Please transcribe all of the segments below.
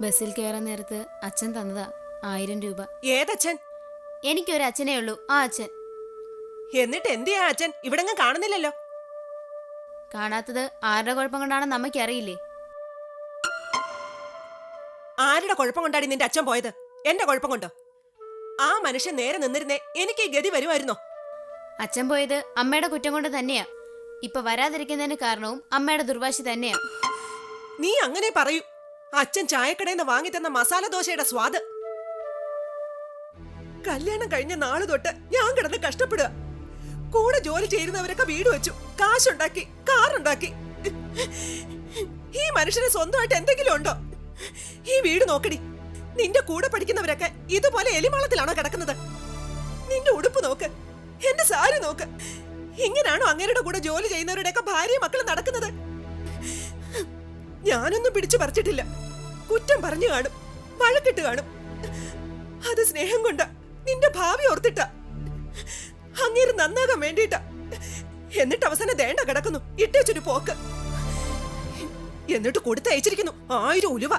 ബസ്സിൽ കയറാൻ നേരത്ത് അച്ഛൻ തന്നതാ 1000 രൂപ. ഏതച്ഛൻ? എനിക്കൊരു അച്ഛനേ ഉള്ളൂ, ആ അച്ഛൻ. എന്നിട്ട് എന്തിയാ അച്ഛൻ ഇവിടെങ്ങും കാണുന്നില്ലല്ലോ? കാണാത്തത് ആരുടെ കുഴപ്പം കൊണ്ടാണെന്ന് അമ്മയ്ക്ക് അറിയില്ലേ? ആരുടെ കുഴപ്പം കൊണ്ടാടി നിന്റെ അച്ഛൻ പോയത്? എന്റെ കുഴപ്പം കൊണ്ടോ? ആ മനുഷ്യൻ നേരെ നിന്നിരുന്നേ എനിക്ക് ഈ ഗതി വരുമായിരുന്നോ? അച്ഛൻ പോയത് അമ്മയുടെ കുറ്റം കൊണ്ട് തന്നെയാ. ഇപ്പൊ വരാതിരിക്കുന്നതിന് കാരണവും അമ്മയുടെ ദുർവാശി തന്നെയാ. നീ അങ്ങനെ പറയൂ. അച്ഛൻ ചായക്കടയിൽ നിന്ന് വാങ്ങി തന്ന മസാല ദോശയുടെ സ്വാദ്. കല്യാണം കഴിഞ്ഞ നാള് തൊട്ട് ഞാൻ കിടന്ന് കഷ്ടപ്പെടുക. കൂടെ ജോലി ചെയ്യുന്നവരൊക്കെ വീട് വെച്ചു, കാശുണ്ടാക്കി, കാറുണ്ടാക്കി. ഈ മനുഷ്യന് സ്വന്തമായിട്ട് എന്തെങ്കിലും ഉണ്ടോ? ഈ വീട് നോക്കടി. നിന്റെ കൂടെ പഠിക്കുന്നവരൊക്കെ ഇതുപോലെ എലിമാളത്തിലാണോ കിടക്കുന്നത്? നിന്റെ ഉടുപ്പ് നോക്ക്, എന്റെ സാരി നോക്ക്. ഇങ്ങനാണോ അങ്ങേരുടെ കൂടെ ജോലി ചെയ്യുന്നവരുടെയൊക്കെ ഭാര്യയും മക്കളും നടക്കുന്നത്? ഞാനൊന്നും പിടിച്ചു പറിച്ചിട്ടില്ല. കുറ്റം പറഞ്ഞു കാണും, വഴക്കിട്ട് കാണും. അത് സ്നേഹം കൊണ്ടാ, നിന്റെ ഭാവി ഓർത്തിട്ടാ, അങ്ങേര് നന്നാകാൻ വേണ്ടിട്ടാ. എന്നിട്ട് അവസാനം ദേണ്ട കിടക്കുന്നു ഇട്ടേച്ചൊരു പോക്ക്. എന്നിട്ട് കൊടുത്തയച്ചിരിക്കുന്നു 1000 ഉലുവ.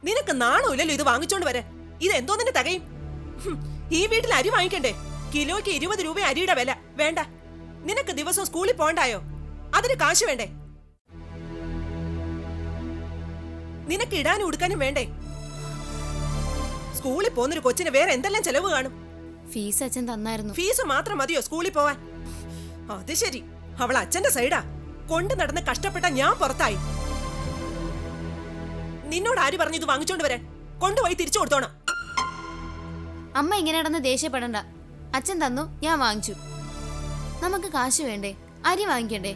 നിനക്ക് നാണമില്ലല്ലോ ഇത് വാങ്ങിച്ചോണ്ട് വരെ. ഇതെന്തോ നിന്റെ തകയും? ഈ വീട്ടിൽ അരി വാങ്ങിക്കണ്ടേ? കിലോയ്ക്ക് 20 രൂപ അരിയുടെ വില. വേണ്ട. നിനക്ക് ദിവസം സ്കൂളിൽ പോണ്ടായോ? അതിന് കാശ് വേണ്ടേ? നിനക്ക് ഇടാനും ഉടുക്കാനും വേണ്ടേ? സ്കൂളിൽ പോകുന്നൊരു കൊച്ചിന് വേറെ എന്തെല്ലാം ചെലവ് കാണും? ഫീസ് അച്ഛൻ തന്നായിരുന്നു. ഫീസ് മാത്രം മതിയോ സ്കൂളിൽ പോവാൻ? അത് ശരി, അവൾ അച്ഛന്റെ സൈഡാ. കൊണ്ടു നടന്ന് കഷ്ടപ്പെട്ട ഞാൻ പുറത്തായി. നിന്നോട് ആര് പറഞ്ഞു ഇത് വാങ്ങിച്ചോണ്ട് വരാൻ? കൊണ്ടുപോയി തിരിച്ചു കൊടുത്തോണം. അമ്മ ഇങ്ങനെ നടന്ന് ദേഷ്യപ്പെടണ്ട. അച്ഛൻ തന്നു, ഞാൻ വാങ്ങിച്ചു. നമുക്ക് കാശ് വേണ്ടേ? അരി വാങ്ങിക്കണ്ടേ?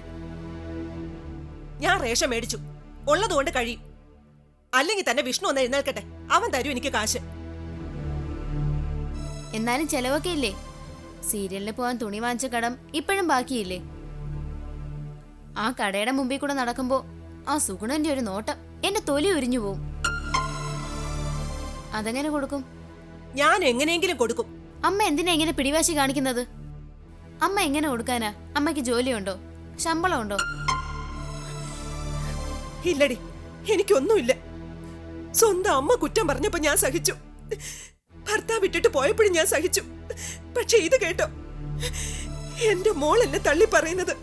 ഞാൻ റേഷൻ മേടിച്ചു, ഉള്ളതുകൊണ്ട് കഴിയും. അല്ലെങ്കിൽ തന്നെ വിഷ്ണു ഒന്ന് എഴുന്നേൽക്കട്ടെ, അവൻ തരൂ എനിക്ക് കാശ്. എന്നാലും ചെലവൊക്കെ ഇല്ലേ? സീരിയലിന് പോവാൻ തുണി വാങ്ങിച്ച കടം ഇപ്പോഴും ബാക്കിയില്ലേ? ആ കടയുടെ മുമ്പിൽ കൂടെ നടക്കുമ്പോ ആ സുഗുണന്റെ ഒരു നോട്ടം എന്റെ തൊലി ഉരിഞ്ഞു പോവും. അതെങ്ങനെ കൊടുക്കും? ഞാൻ എങ്ങനെയെങ്കിലും കൊടുക്കും. അമ്മ എന്തിനാ ഇങ്ങനെ പിടിവാശി കാണിക്കുന്നത്? അമ്മ എങ്ങനെ കൊടുക്കാനാ? അമ്മയ്ക്ക് ജോലിയുണ്ടോ? ശമ്പളം ഉണ്ടോ? ഇല്ലടി, എനിക്കൊന്നുമില്ല. സ്വന്തം അമ്മ കുറ്റം പറഞ്ഞപ്പോ ഞാൻ സഹിച്ചു. ഭർത്താവ് വിട്ടിട്ട് പോയപ്പോഴും ഞാൻ സഹിച്ചു. പക്ഷെ ഇത് കേട്ടോ, എന്റെ മോൾ എന്നെ തള്ളി പറയുന്നത്.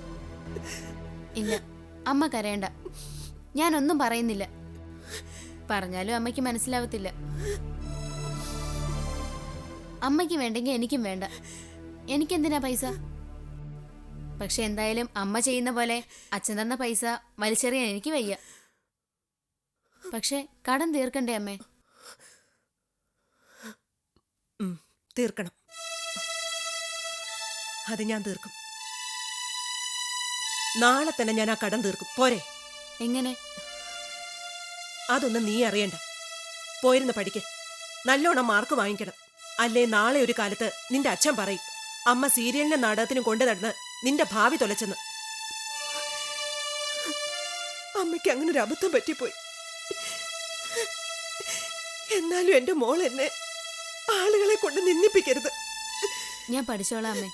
ഇല്ല, അമ്മ കരയണ്ട. ഞാനൊന്നും പറയുന്നില്ല. പറഞ്ഞാലും അമ്മയ്ക്ക് മനസ്സിലാവത്തില്ല. അമ്മയ്ക്ക് വേണ്ടെങ്കിൽ എനിക്കും വേണ്ട. എനിക്കെന്തിനാ പൈസ? പക്ഷെ എന്തായാലും അമ്മ ചെയ്യുന്ന പോലെ അച്ഛൻ തന്ന പൈസ വലിച്ചെറിയാൻ എനിക്ക് വയ്യ. പക്ഷെ കടം തീർക്കണ്ടേ അമ്മേ? തീർക്കണം. അത് ഞാൻ തീർക്കും. നാളെ തന്നെ ഞാൻ ആ കടം തീർക്കും. പോരെ? എങ്ങനെ? അതൊന്നും നീ അറിയണ്ട. പോയിരുന്ന് പഠിക്ക്, നല്ലോണം മാർക്ക് വാങ്ങിക്കണം. അല്ലേ നാളെ ഒരു കാലത്ത് നിന്റെ അച്ഛൻ പറയും അമ്മ സീരിയലിനും നാടകത്തിനും കൊണ്ടു നടന്ന് നിന്റെ ഭാവി തൊലച്ചെന്ന്. അമ്മയ്ക്ക് അങ്ങനെ ഒരു അബദ്ധം പറ്റിപ്പോയി. എന്നാലും എന്റെ മോൾ എന്നെ ആളുകളെ കൊണ്ട് നിന്ദിപ്പിക്കരുത്. ഞാൻ പഠിച്ചോളാം അമ്മേ.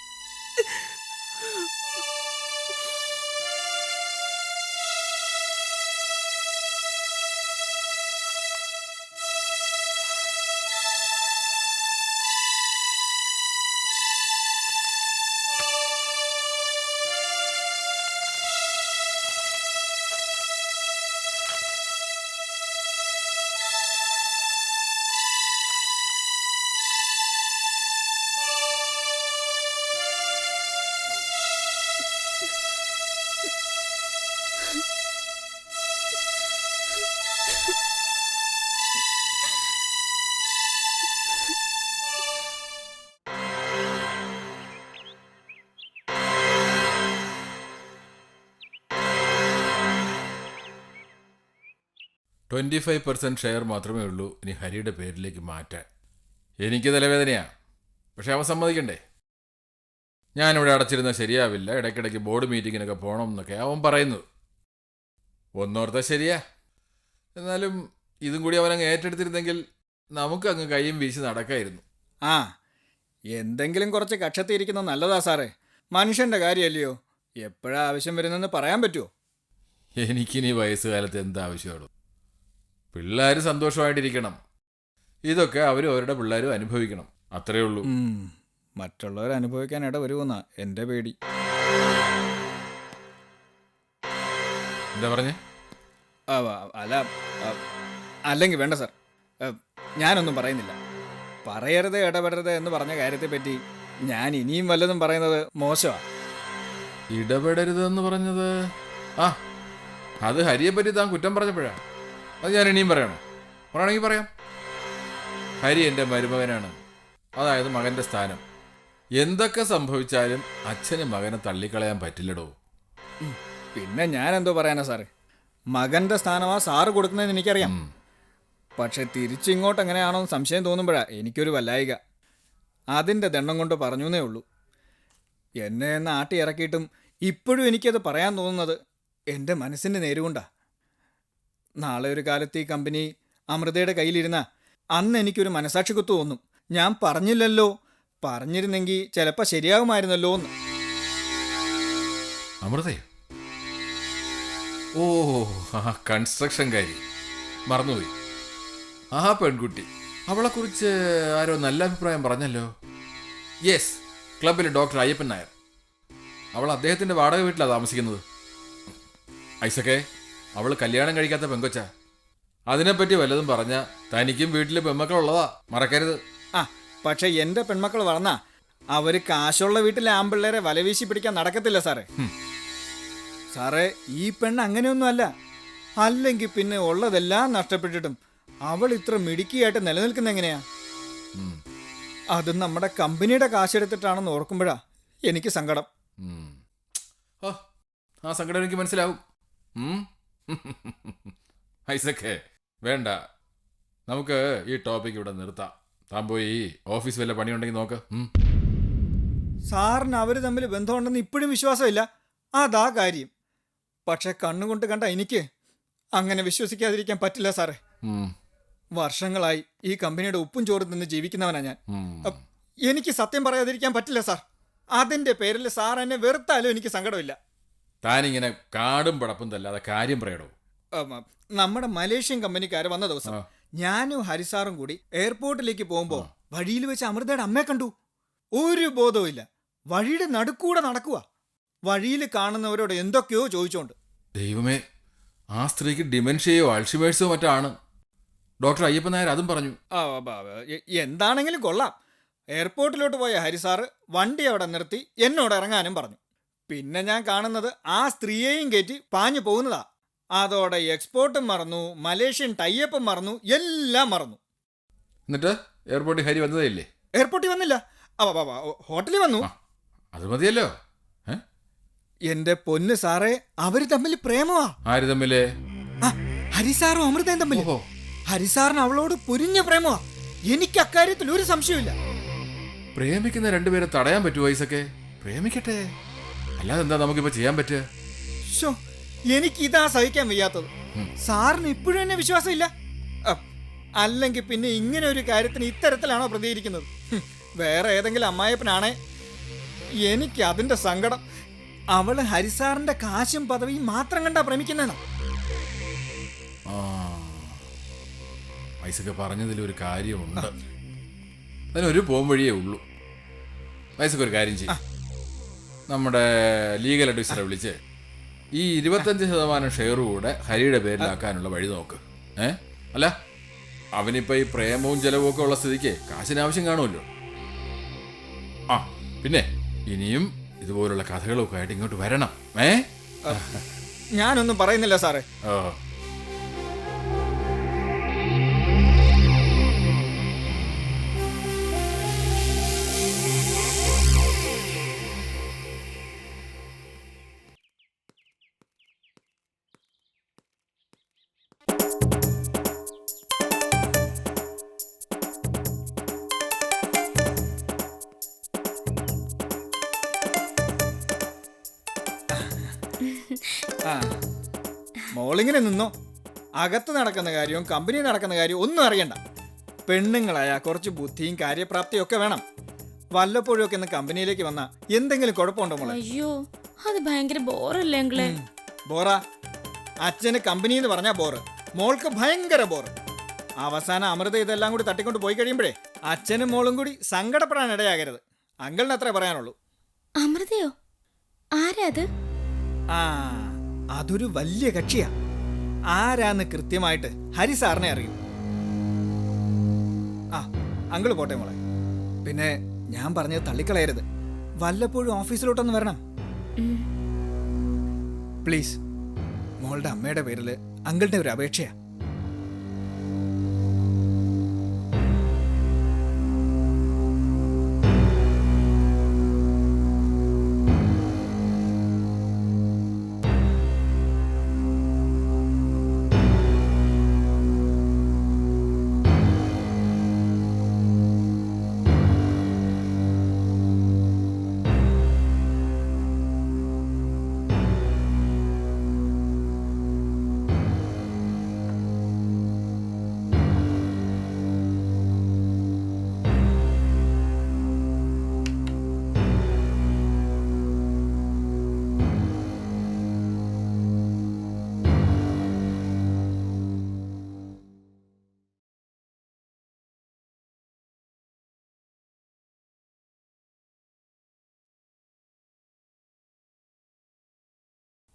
%25 ഷെയർ മാത്രമേ ഉള്ളൂ ഇനി ഹരിയുടെ പേരിലേക്ക് മാറ്റാൻ. എനിക്ക് തലവേദനയാ, പക്ഷെ അവൻ സമ്മതിക്കണ്ടേ? ഞാനിവിടെ അടച്ചിരുന്നാൽ ശരിയാവില്ല, ഇടയ്ക്കിടയ്ക്ക് ബോർഡ് മീറ്റിങ്ങിനൊക്കെ പോകണം എന്നൊക്കെ അവൻ പറയുന്നത്. ഒന്നോർത്താൽ ശരിയാ. എന്നാലും ഇതും കൂടി അവനങ്ങ് ഏറ്റെടുത്തിരുന്നെങ്കിൽ നമുക്കങ്ങ് കൈയും വീശി നടക്കായിരുന്നു. ആ, എന്തെങ്കിലും കുറച്ച് കക്ഷത്തിയിരിക്കുന്നത് നല്ലതാ സാറേ. മനുഷ്യൻ്റെ കാര്യമല്ലയോ, എപ്പോഴാ ആവശ്യം വരുന്നെന്ന് പറയാൻ പറ്റുമോ? എനിക്കിനി വയസ്സുകാലത്ത് എന്താവശ്യമാണ്? പിള്ളേർ സന്തോഷമായിട്ടിരിക്കണം. ഇതൊക്കെ അവരും അവരുടെ പിള്ളേരും അനുഭവിക്കണം. അത്രയേ ഉള്ളൂ. മറ്റുള്ളവർ അനുഭവിക്കാൻ ഇട വരുമെന്നാ എൻ്റെ പേടി. എന്താ പറഞ്ഞേ? അല്ല, അല്ലെങ്കിൽ വേണ്ട സാർ, ഞാനൊന്നും പറയുന്നില്ല. പറയരുത് ഇടപെടരുത് എന്ന് പറഞ്ഞ കാര്യത്തെപ്പറ്റി ഞാൻ ഇനിയും വല്ലതും പറയുന്നത് മോശമാണ്. ഇടപെടരുതെന്ന് പറഞ്ഞത് അത് ഹരിയെ പറ്റി താൻ കുറ്റം പറഞ്ഞപ്പോഴാ. അത് ഞാൻ ഇനിയും പറയണോ? പറയണമെങ്കിൽ പറയാം. ഹരി എൻ്റെ മരുമകനാണ്, അതായത് മകൻ്റെ സ്ഥാനം. എന്തൊക്കെ സംഭവിച്ചാലും അച്ഛന് മകനെ തള്ളിക്കളയാൻ പറ്റില്ലടോ. പിന്നെ ഞാൻ എന്തോ പറയാനാ സാറേ, മകൻ്റെ സ്ഥാനമാ സാറ് കൊടുക്കുന്നതെന്ന് എനിക്കറിയാം. പക്ഷെ തിരിച്ചിങ്ങോട്ട് എങ്ങനെയാണോ സംശയം തോന്നുമ്പോഴാ എനിക്കൊരു വല്ലായിക. അതിൻ്റെ ദണ്ണം കൊണ്ട് പറഞ്ഞു എന്നേ ഉള്ളൂ. എന്നെ എന്ന് ആട്ടി ഇറക്കിയിട്ടും ഇപ്പോഴും എനിക്കത് പറയാൻ തോന്നുന്നത് എൻ്റെ മനസ്സിൻ്റെ നേരുകൊണ്ടാ. നാളെ ഒരു കാലത്ത് ഈ കമ്പനി അമൃതയുടെ കയ്യിലിരുന്ന അന്ന് എനിക്കൊരു മനസാക്ഷി കുത്തു തോന്നും. ഞാൻ പറഞ്ഞില്ലല്ലോ, പറഞ്ഞിരുന്നെങ്കിൽ ചിലപ്പോൾ ശരിയാകുമായിരുന്നല്ലോ എന്ന്. അമൃതയോ? ഓ, കൺസ്ട്രക്ഷൻകാരി, മറന്നുപോയി. പെൺകുട്ടി, അവളെക്കുറിച്ച് ആരോ നല്ല അഭിപ്രായം പറഞ്ഞല്ലോ. യെസ്, ക്ലബിലെ ഡോക്ടർ അയ്യപ്പൻ നായർ. അവൾ അദ്ദേഹത്തിൻ്റെ വാടക വീട്ടിലാണ് താമസിക്കുന്നത്. ഐസക്കെ, അവൾ കല്യാണം കഴിക്കാത്ത പെങ്കൊച്ച. അതിനെപ്പറ്റി വല്ലതും പറഞ്ഞാൽ തനിക്കും വീട്ടിൽ പെൺമക്കളുള്ളതാ, മറക്കരുത്. പക്ഷെ എൻ്റെ പെൺമക്കൾ വളർന്നാ അവർ കാശുള്ള വീട്ടിലെ ആമ്പിള്ളേരെ വലവീശി പിടിക്കാൻ നടക്കത്തില്ല സാറേ. സാറേ, ഈ പെണ്ണ് അങ്ങനെയൊന്നും അല്ല. അല്ലെങ്കിൽ പിന്നെ ഉള്ളതെല്ലാം നഷ്ടപ്പെട്ടിട്ടും അവൾ ഇത്ര മിടുക്കിയായിട്ട് നിലനിൽക്കുന്ന എങ്ങനെയാ? അത് നമ്മുടെ കമ്പനിയുടെ കാശെടുത്തിട്ടാണെന്ന് ഓർക്കുമ്പോഴാ എനിക്ക് സങ്കടം. ആ സങ്കടം എനിക്ക് മനസ്സിലാവും. ഐസക്കെ, വേണ്ട, നമുക്ക് ഈ ടോപ്പിക് ഇവിടെ നിർത്താം. താൻ പോയി ഓഫീസ് വല്ല പണിയുണ്ടെങ്കിൽ നോക്ക്. സാറിന് അവർ തമ്മിൽ ബന്ധമുണ്ടെന്ന് ഇപ്പോഴും വിശ്വാസമില്ല, അതാ കാര്യം. പക്ഷെ കണ്ണുകൊണ്ട് കണ്ട എനിക്ക് അങ്ങനെ വിശ്വസിക്കാതിരിക്കാൻ പറ്റില്ല സാറേ. വർഷങ്ങളായി ഈ കമ്പനിയുടെ ഉപ്പും ചോറും നിന്ന് ജീവിക്കുന്നവനാ ഞാൻ. എനിക്ക് സത്യം പറയാതിരിക്കാൻ പറ്റില്ല സാർ. അതിന്റെ പേരിൽ സാർ എന്നെ വെറുത്താലും എനിക്ക് സങ്കടമില്ല. താനിങ്ങനെ കാടും പടപ്പും തല്ലാതെ കാര്യം പറയണോ? നമ്മുടെ മലേഷ്യൻ കമ്പനിക്കാർ വന്ന ദിവസം ഞാനും ഹരിസാറും കൂടി എയർപോർട്ടിലേക്ക് പോകുമ്പോൾ വഴിയിൽ വെച്ച് അമൃതയുടെ അമ്മയെ കണ്ടു. ഒരു ബോധവും ഇല്ല, വഴിയുടെ നടുക്കൂടെ നടക്കുക. വഴിയിൽ കാണുന്നവരോട് എന്തൊക്കെയോ ചോദിച്ചോണ്ട്. ദൈവമേ, ആ സ്ത്രീക്ക് ഡിമെൻഷ്യയോ അൾഷിമേഴ്സോ മറ്റാണ്. ഡോക്ടർ അയ്യപ്പൻ നായർ അതും പറഞ്ഞു. എന്താണെങ്കിലും കൊള്ളാം. എയർപോർട്ടിലോട്ട് പോയ ഹരിസാറ് വണ്ടി അവിടെ നിർത്തി എന്നോട് ഇറങ്ങാനും പറഞ്ഞു. പിന്നെ ഞാൻ കാണുന്നത് ആ സ്ത്രീയെയും കയറ്റി പാഞ്ഞു പോകുന്നതാ. അതോടെ എക്സ്പോർട്ടും മറന്നു, മലേഷ്യൻ ടൈയപ്പും മറന്നു, എല്ലാം മറന്നു. എന്നിട്ട് എയർപോർട്ടിൽ ഹരി വന്നതേ? എയർപോർട്ടിൽ വന്നില്ല, ഹോട്ടലിൽ വന്നു. അത് മതിയല്ലോ. എന്റെ പൊന്ന് സാറേ, അവര് തമ്മിൽ പ്രേമമാ. ആര് തമ്മില്? ഹരിസാറും അമൃതയും തമ്മിൽ. ഹരിസാറിന് അവളോട് പൊരിഞ്ഞ പ്രേമമാ. എനിക്ക് അക്കാര്യത്തിൽ ഒരു സംശയമില്ല. പ്രേമിക്കുന്ന രണ്ടുപേരെ തടയാൻ പറ്റുമോ ഐസക്കെ? പ്രേമിക്കട്ടെ, അല്ലാതെ എന്താ നമുക്കിപ്പോ ചെയ്യാൻ പറ്റുക? എനിക്ക് ഇതാ സഹിക്കാൻ വയ്യാത്തത്. സാറിന് ഇപ്പോഴും എന്നെ വിശ്വാസമില്ല. അല്ലെങ്കിൽ പിന്നെ ഇങ്ങനെ ഒരു കാര്യത്തിന് ഇത്തരത്തിലാണോ പ്രതികരിക്കുന്നത്? വേറെ ഏതെങ്കിലും അമ്മായപ്പനാണേ എനിക്ക് അതിന്റെ സങ്കടം. അവള് ഹരിസാറിന്റെ കാശും പദവിയും മാത്രം കണ്ടാ പ്രേമിക്കുന്നതാണ്. ഐസക്ക് പറഞ്ഞതിലൊരു കാര്യമുണ്ട്. അതിനൊരു പോംവഴിയേ ഉള്ളൂ. ഐസക്ക് ഒരു കാര്യം ചെയ്യും, നമ്മുടെ ലീഗൽ അഡ്വൈസറെ വിളിച്ച് ഈ 25% ഷെയർ കൂടെ ഹരിയുടെ പേരിലാക്കാനുള്ള വഴി നോക്ക്. അല്ല, അവനിപ്പോ ഈ പ്രേമവും ചെലവും ഒക്കെ ഉള്ള സ്ഥിതിക്ക് കാശിന് ആവശ്യം കാണുമല്ലോ. പിന്നെ ഇനിയും ഇതുപോലുള്ള കഥകളൊക്കെ ആയിട്ട് ഇങ്ങോട്ട് വരണം. ഞാനൊന്നും പറയുന്നില്ല സാറേ. മോളിങ്ങനെ നിന്നോ. അകത്ത് നടക്കുന്ന കാര്യവും കമ്പനി നടക്കുന്ന കാര്യവും ഒന്നും അറിയണ്ട. പെണ്ണുങ്ങളായ കുറച്ച് ബുദ്ധിയും കാര്യപ്രാപ്തിയും ഒക്കെ വേണം. വല്ലപ്പോഴും ഒക്കെ കമ്പനിയിലേക്ക് വന്നാ എന്തെങ്കിലും കുഴപ്പമുണ്ടോ മോളെ? അയ്യോ, അത് ഭയങ്കര ബോറല്ലേ അങ്കിളെ? ബോറാ, അച്ഛന് കമ്പനി എന്ന് പറഞ്ഞാൽ ബോറ്, മോൾക്ക് ഭയങ്കര ബോറ്. അവസാനം അമൃത ഇതെല്ലാം കൂടി തട്ടിക്കൊണ്ട് പോയി കഴിയുമ്പോഴേ അച്ഛനും മോളും കൂടി സങ്കടപ്പെടാൻ ഇടയാകരുത്. അങ്കിളിന് അത്രേ പറയാനുള്ളൂ. അമൃതയോ? ആരാ അത്? ആ, അതൊരു വലിയ കക്ഷിയാ. ആരാന്ന് കൃത്യമായിട്ട് ഹരി സാറിനെ അറിയൂ. ആ, അങ്കിള് പോട്ടെ മോളെ. പിന്നെ ഞാൻ പറഞ്ഞത് തള്ളിക്കളയരുത്. വല്ലപ്പോഴും ഓഫീസിലോട്ടൊന്ന് വരണം പ്ലീസ്. മോളുടെ അമ്മയുടെ പേരിൽ അങ്കിളുടെ ഒരു അപേക്ഷയാ.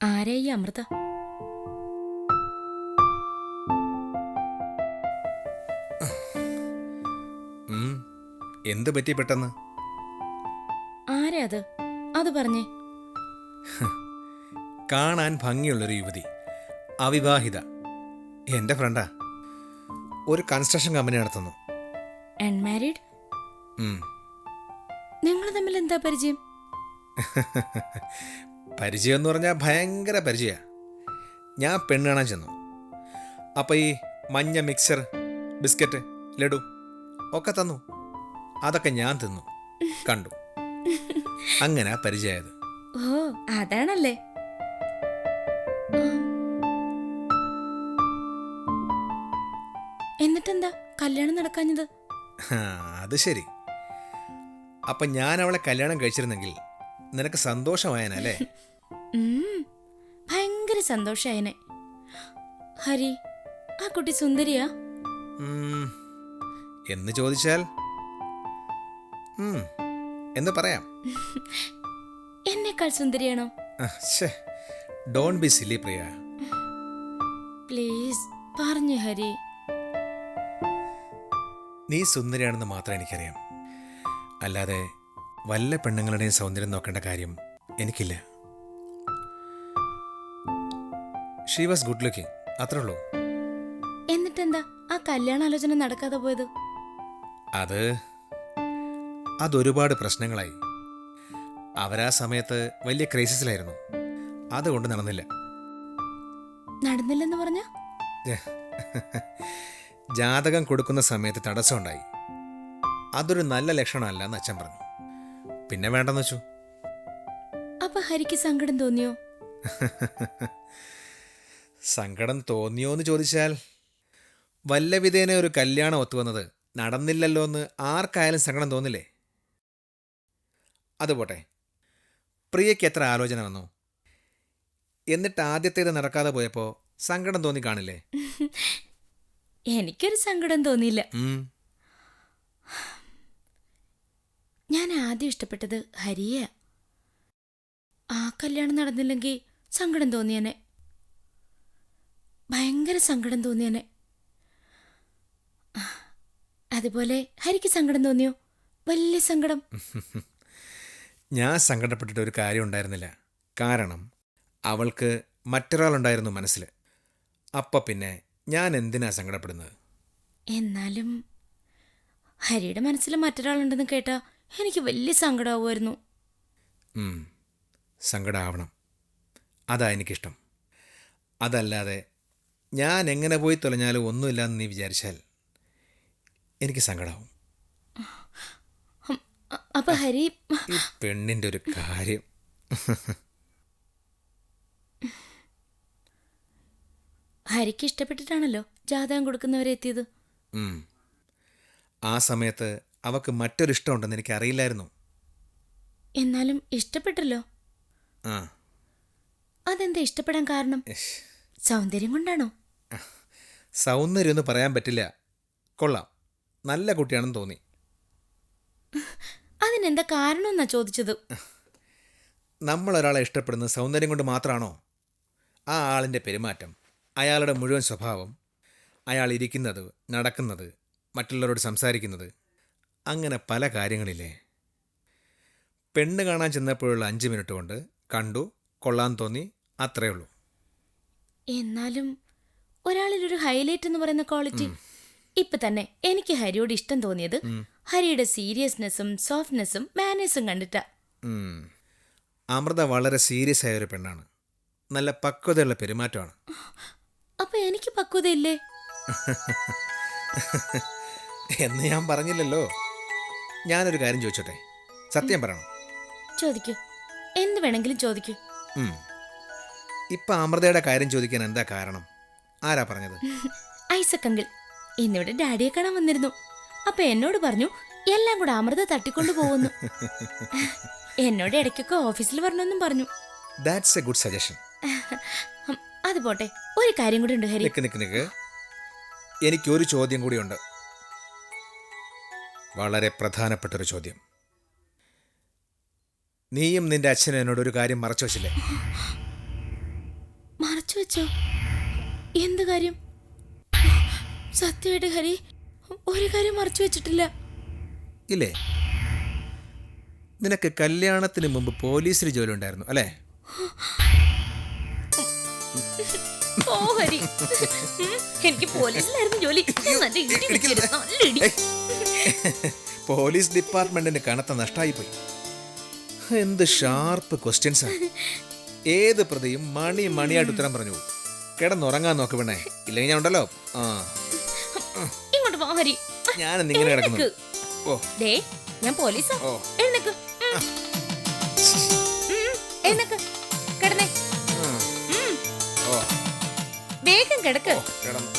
ആരാ ഈ അമൃത? എന്ത് പറ്റി പെട്ടെന്ന്? ആരാ അത്? അത് പറഞ്ഞേ. കാണാൻ ഭംഗിയുള്ളൊരു യുവതി, അവിവാഹിത, എൻ്റെ ഫ്രണ്ടാ. ഒരു കൺസ്ട്രക്ഷൻ കമ്പനി നടത്തുന്നു. അൺമാരീഡ്? ഉം. നിങ്ങൾ തമ്മിൽ എന്താ പരിചയം? പരിചയം എന്ന് പറഞ്ഞാൽ ഭയങ്കര പരിചയമാണ്. ഞാൻ പെണ്ണ് കാണാൻ ചെന്നു. അപ്പം ഈ മഞ്ഞ മിക്സർ, ബിസ്ക്കറ്റ്, ലഡു ഒക്കെ തന്നു. അതൊക്കെ ഞാൻ തിന്നു, കണ്ടു. അങ്ങനെ പരിചയമായത്. ഓ, അതാണല്ലേ. എന്നിട്ടെന്താ കല്യാണം നടക്കാഞ്ഞത്? അത് ശരി. അപ്പം ഞാൻ അവളെ കല്യാണം കഴിച്ചിരുന്നെങ്കിൽ നിനക്ക് സന്തോഷമായനല്ലേ? ഭയങ്കര സന്തോഷായനെ. ഹരി, ആ കുട്ടി സുന്ദരിയാ? എന്ന് ചോദിച്ചാൽ എന്ന് പറയാം. എന്നെക്കാൾ സുന്ദരിയാണോ? Don't be silly Priya. Please പറഞ്ഞു ഹരി. നീ സുന്ദരിയാണെന്ന് മാത്രം എനിക്കറിയാം. അല്ലാതെ വല്ല പെണ്ണുങ്ങളുടെയും സൗന്ദര്യം നോക്കേണ്ട കാര്യം എനിക്കില്ല. ഷീ വാസ് ഗുഡ് ലുക്കിംഗ്, അത്രേ ഉള്ളൂ. എന്നിട്ടെന്താ ആ കല്യാണാലോചന നടക്കാതെ പോയത്? അതൊരുപാട് പ്രശ്നങ്ങളായി. അവരാ സമയത്ത് വലിയ ക്രൈസിസിലായിരുന്നു. അതുകൊണ്ട് നടന്നില്ല. നടന്നില്ലെന്ന് പറഞ്ഞ? ജാതകം കൊടുക്കുന്ന സമയത്ത് തടസ്സമുണ്ടായി. അതൊരു നല്ല ലക്ഷണമല്ല എന്ന് അച്ഛൻ പറഞ്ഞു. പിന്നെ വേണ്ടെന്ന് വെച്ചു. അപ്പൊ ഹരിക്ക് സങ്കടം തോന്നിയോ? സങ്കടം തോന്നിയോ എന്ന് ചോദിച്ചാൽ, വല്ല വിധേന ഒരു കല്യാണം ഒത്തുവന്നത് നടന്നില്ലല്ലോ എന്ന് ആർക്കായാലും സങ്കടം തോന്നില്ലേ? അതുപോട്ടെ, പ്രിയയ്ക്ക് എത്ര ആലോചന വന്നു. എന്നിട്ട് ആദ്യത്തേത് നടക്കാതെ പോയപ്പോൾ സങ്കടം തോന്നി കാണില്ലേ? എനിക്കൊരു സങ്കടം തോന്നിയില്ല. ഞാൻ ആദ്യം ഇഷ്ടപ്പെട്ടത് ഹരിയ. ആ കല്യാണം നടന്നില്ലെങ്കിൽ സങ്കടം തോന്നിയനെ, ഭയങ്കര സങ്കടം തോന്നിയനെ. അതുപോലെ ഹരിക്ക് സങ്കടം തോന്നിയോ? വലിയ സങ്കടം. ഞാൻ സങ്കടപ്പെട്ടിട്ട് ഒരു കാര്യം ഉണ്ടായിരുന്നില്ല. കാരണം അവൾക്ക് മറ്റൊരാളുണ്ടായിരുന്നു മനസ്സിൽ. അപ്പം പിന്നെ ഞാൻ എന്തിനാ സങ്കടപ്പെടുന്നത്? എന്നാലും ഹരിയുടെ മനസ്സിൽ മറ്റൊരാളുണ്ടെന്ന് കേട്ടാ എനിക്ക് വലിയ സങ്കടമാവുമായിരുന്നു. സങ്കടമാവണം, അതാ എനിക്കിഷ്ടം. അതല്ലാതെ ഞാൻ എങ്ങനെ പോയി തൊലഞ്ഞാലും ഒന്നുമില്ലാന്ന് നീ വിചാരിച്ചാൽ എനിക്ക് സങ്കടമാവും. അപ്പൊ ഹരി ഈ പെണ്ണിൻ്റെ ഒരു കാര്യം. ഹരിക്ക് ഇഷ്ടപ്പെട്ടിട്ടാണല്ലോ ജാതകം കൊടുക്കുന്നവരെ എത്തിയത്. ആ സമയത്ത് അവക്ക് മറ്റൊരു ഇഷ്ടമുണ്ടെന്ന് എനിക്ക് അറിയില്ലായിരുന്നു. എന്നാലും ഇഷ്ടപ്പെട്ടല്ലോ. അതെന്താ ഇഷ്ടപ്പെടാൻ കാരണം? സൗന്ദര്യം കൊണ്ടാണോ? സൗന്ദര്യം എന്ന് പറയാൻ പറ്റില്ല. കൊള്ളാം, നല്ല കുട്ടിയാണെന്ന് തോന്നി. അതിനെന്താ കാരണം എന്നാ ചോദിച്ചത്. നമ്മൾ ഒരാളെ ഇഷ്ടപ്പെടുന്നത് സൗന്ദര്യം കൊണ്ട് മാത്രമാണോ? ആ ആളിൻ്റെ പെരുമാറ്റം, അയാളുടെ മുഴുവൻ സ്വഭാവം, അയാൾ ഇരിക്കുന്നത്, നടക്കുന്നത്, മറ്റുള്ളവരോട് സംസാരിക്കുന്നത്, അങ്ങനെ പല കാര്യങ്ങളില്ലേ. പെണ്ണ് കാണാൻ ചെന്നപ്പോഴുള്ള 5 മിനിറ്റ് കൊണ്ട് കണ്ടു, കൊള്ളാൻ തോന്നി, അത്രയേ ഉള്ളൂ. എന്നാലും ഒരാളിലൊരു ഹൈലൈറ്റ് എന്ന് പറയുന്ന ക്വാളിറ്റി. ഇപ്പൊ തന്നെ എനിക്ക് ഹരിയോട് ഇഷ്ടം തോന്നിയത് ഹരിയുടെ സീരിയസ്നെസ്സും സോഫ്റ്റ്നെസ്സും മാനേഴ്സും കണ്ടിട്ടാ. അമൃത വളരെ സീരിയസ് ആയ ഒരു പെണ്ണാണ്. നല്ല പക്വതയുള്ള പെരുമാറ്റമാണ്. അപ്പൊ എനിക്ക് പക്വതയില്ലേ? എന്ന് ഞാൻ പറഞ്ഞില്ലല്ലോ. ഞാനൊരു കാര്യം ചോദിച്ചോട്ടെ, സത്യം പറയണം. ചോദിക്കൂ, എന്ത് വേണമെങ്കിലും ചോദിക്കൂ. ഇപ്പൊ അമൃതയുടെ കാര്യം ചോദിക്കാൻ എന്താ കാരണം? ആരാ പറഞ്ഞത്? ഐസക് അങ്കിൾ ഇന്നിവിടെ ഡാഡിയെ കാണാൻ വന്നിരുന്നു. അപ്പൊ എന്നോട് പറഞ്ഞു എല്ലാം കൂടെ അമൃത തട്ടിക്കൊണ്ടു പോകുന്നു. എന്നോട് ഇടയ്ക്കൊക്കെ ഓഫീസിൽ വരണമെന്നും പറഞ്ഞു. That's A good suggestion. അത് പോട്ടെ, ഒരു കാര്യം കൂടി ഉണ്ട് ഹരി. നിക്ക്. എനിക്കൊരു ചോദ്യം കൂടിയുണ്ട്, വളരെ പ്രധാനപ്പെട്ടൊരു ചോദ്യം. നീയും നിന്റെ അച്ഛനും എന്നോടൊരു കാര്യം മറച്ചു വച്ചില്ലേ? മറച്ചു വെച്ചോ? എന്ത് കാര്യം? സത്യമായിട്ട് ഹരി, ഒരു കാര്യം മറച്ചു വെച്ചിട്ടില്ല. ഇല്ലേ? നിനക്ക് കല്യാണത്തിന് മുമ്പ് പോലീസിൽ ജോലി ഉണ്ടായിരുന്നു അല്ലേ? ഓ ഹരി, എനിക്ക് പോലീസിലായിരുന്നു ജോലി. പോലീസ് ഡിപ്പാർട്ട്മെന്റിന് കനത്ത നഷ്ടമായിപ്പോയി. എന്ത് ഷാർപ്പ് ക്വസ്റ്റ്യൻസാ. ഏത് പ്രതിയും മണിയായിട്ട് ഉത്തരം പറഞ്ഞു പോകും. കിടന്നുറങ്ങാൻ നോക്ക് വേണേ, ഇല്ലെങ്കിൽ ഞാൻ ഉണ്ടല്ലോ. ഇങ്ങോട്ട് പോ ഹരി. ഞാനെന്ന് ഇങ്ങനെ കിടക്കുന്നു. ഓ ദേ, ഞാൻ പോലീസാ. ഓ. എഴുന്നേക്ക്. എഴുന്നേക്ക്. കിടന്നേ. ഓ വേഗം കിടക്ക്. കിടന്നു.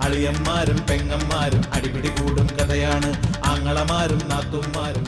അളിയന്മാരും പെങ്ങന്മാരും അടിപിടി കൂടും കഥയാണ്. ആങ്ങളമാരും നാത്തുമാരും